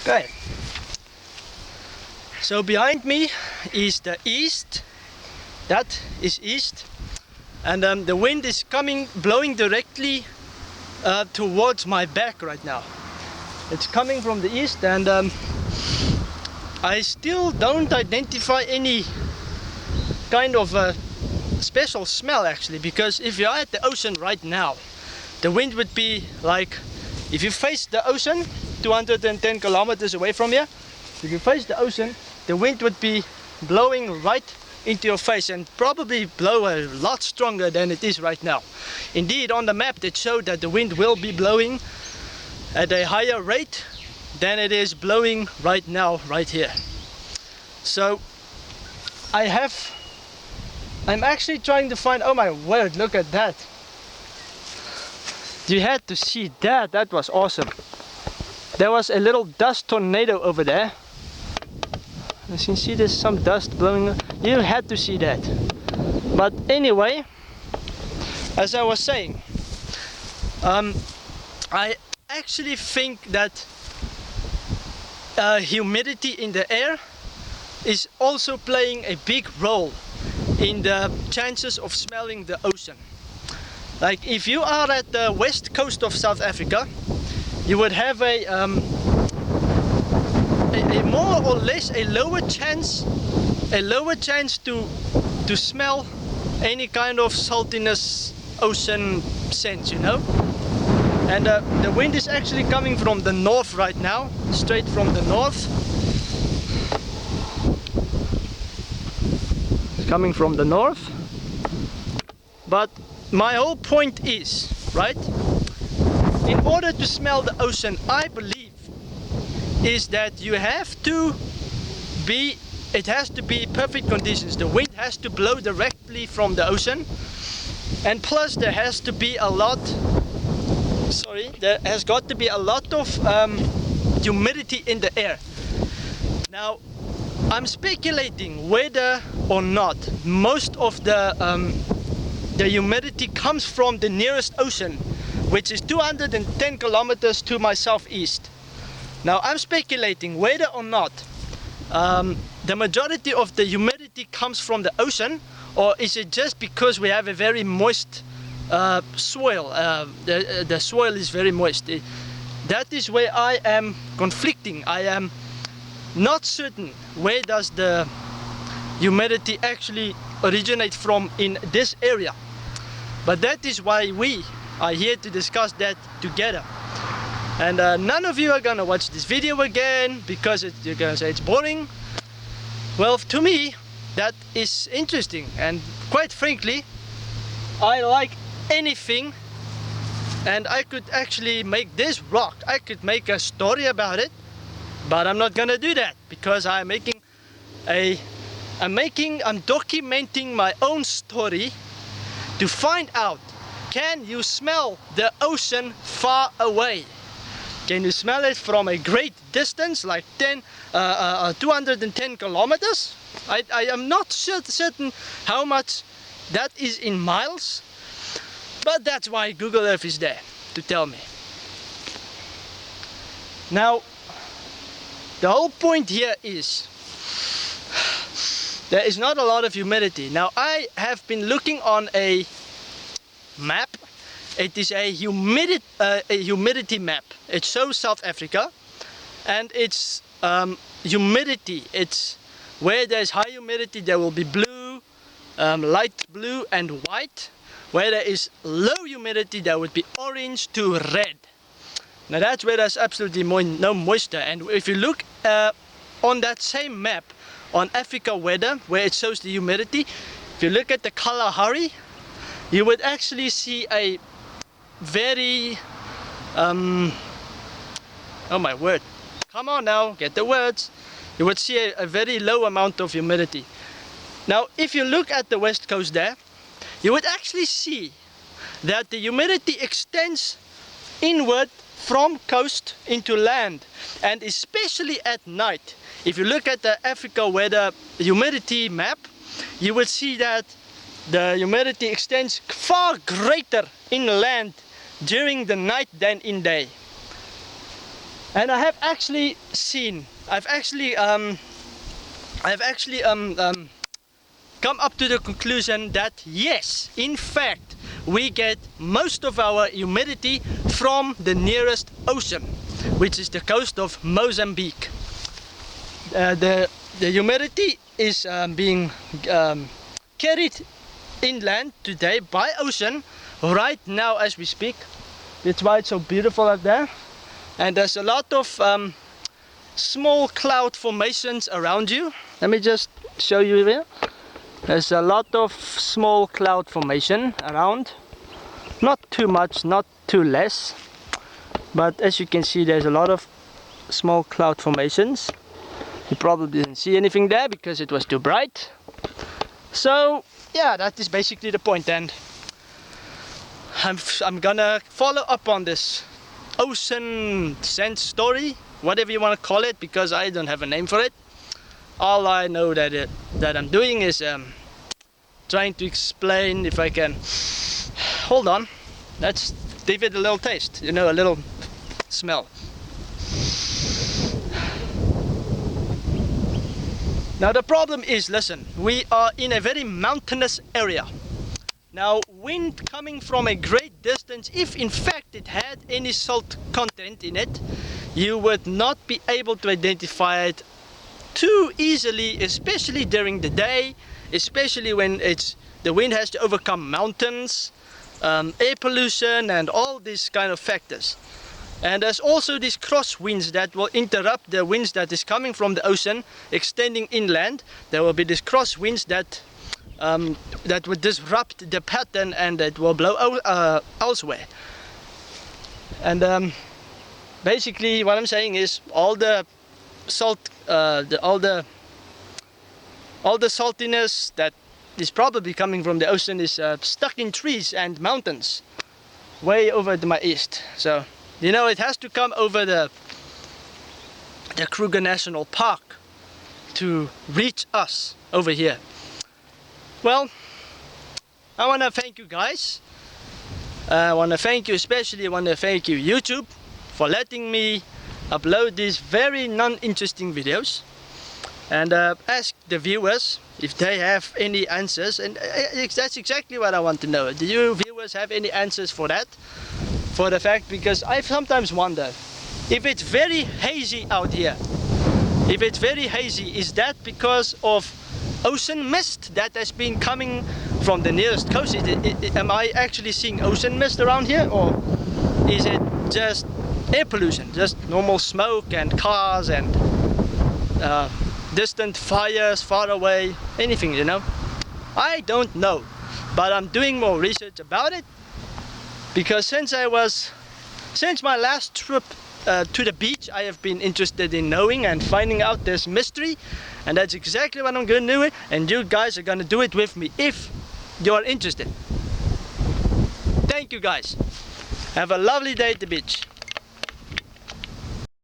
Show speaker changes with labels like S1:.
S1: Okay. So behind me is the east. That is east. And the wind is blowing directly towards my back right now. It's coming from the east, and I still don't identify any kind of special smell actually, because if you're at the ocean right now, the wind would be like, if you face the ocean 210 kilometers away from here, if you face the ocean, the wind would be blowing right into your face, and probably blow a lot stronger than it is right now. Indeed, on the map it showed that the wind will be blowing at a higher rate than it is blowing right now, right here. So I'm actually trying to find, oh my word, look at that. You had to see that, that was awesome. There was a little dust tornado over there. As you can see, there's some dust blowing. You had to see that. But anyway, as I was saying, I actually think that humidity in the air is also playing a big role in the chances of smelling the ocean. Like if you are at the west coast of South Africa, you would have a more or less a lower chance to smell any kind of saltiness ocean scent, you know. And the wind is actually coming from the north right now, straight from the north. It's coming from the north. But my whole point is, right, in order to smell the ocean, I believe, is that you have to be, it has to be perfect conditions. The wind has to blow directly from the ocean, and plus there has to be a lot, there has got to be a lot of humidity in the air. Now, I'm speculating whether or not most of the humidity comes from the nearest ocean, which is 210 kilometers to my southeast. Now I'm speculating whether or not the majority of the humidity comes from the ocean, or is it just because we have a very moist soil. The soil is very moist. That is where I am conflicting. I am not certain where does the humidity actually originate from in this area. But that is why we are here to discuss that together. And none of you are gonna watch this video again because you're gonna say it's boring. Well, to me that is interesting, and quite frankly I like anything, and I could actually make this rock. I could make a story about it, but I'm not gonna do that because I'm documenting my own story to find out, can you smell the ocean far away? Can you smell it from a great distance, like 210 kilometers? I am not certain how much that is in miles, but that's why Google Earth is there to tell me. Now, the whole point here is there is not a lot of humidity. Now, I have been looking on a map. It is a humidity map. It shows South Africa, and it's humidity. It's where there's high humidity, there will be blue, light blue and white. Where there is low humidity, there would be orange to red. Now that's where there's absolutely no moisture. And if you look on that same map on Africa weather, where it shows the humidity, if you look at the Kalahari, you would actually see a very oh my word, come on now, get the words. You would see a very low amount of humidity. Now if you look at the west coast there, you would actually see that the humidity extends inward from coast into land, and especially at night. If you look at the Africa weather humidity map, you will see that the humidity extends far greater inland during the night than in day. And I have actually seen, I've actually come up to the conclusion that yes, in fact, we get most of our humidity from the nearest ocean, which is the coast of Mozambique. The humidity is being carried inland today by ocean right now as we speak. That's why it's so beautiful out there. And there's a lot of small cloud formations around you. Let me just show you here. There's a lot of small cloud formation around. Not too much, not too less. But as you can see, there's a lot of small cloud formations. You probably didn't see anything there because it was too bright. So yeah, that is basically the point. And I'm gonna follow up on this ocean sense story, whatever you want to call it, because I don't have a name for it. All I know that I'm doing is trying to explain, if I can. Hold on, let's give it a little taste, you know, a little smell. Now the problem is, listen, we are in a very mountainous area. Now, wind coming from a great distance, if in fact it had any salt content in it, you would not be able to identify it too easily, especially during the day, especially when the wind has to overcome mountains, air pollution and all these kind of factors. And there's also these crosswinds that will interrupt the winds that is coming from the ocean extending inland. There will be these crosswinds that would disrupt the pattern and it will blow elsewhere. And basically what I'm saying is all the salt, all the saltiness that is probably coming from the ocean is stuck in trees and mountains way over to my east. So you know, it has to come over the Kruger National Park to reach us over here. Well, I want to thank you guys. I want to thank you, especially want to thank you YouTube for letting me upload these very non-interesting videos, and ask the viewers if they have any answers, and that's exactly what I want to know. Do you viewers have any answers for that? For the fact, because I sometimes wonder if it's very hazy out here. If it's very hazy, is that because of ocean mist that has been coming from the nearest coast? Am I actually seeing ocean mist around here, or is it just air pollution, just normal smoke and cars and distant fires far away, anything, you know? I don't know, but I'm doing more research about it, because since my last trip to the beach, I have been interested in knowing and finding out this mystery, and that's exactly what I'm going to do, and you guys are going to do it with me if you're interested. Thank you guys. Have a lovely day at the beach.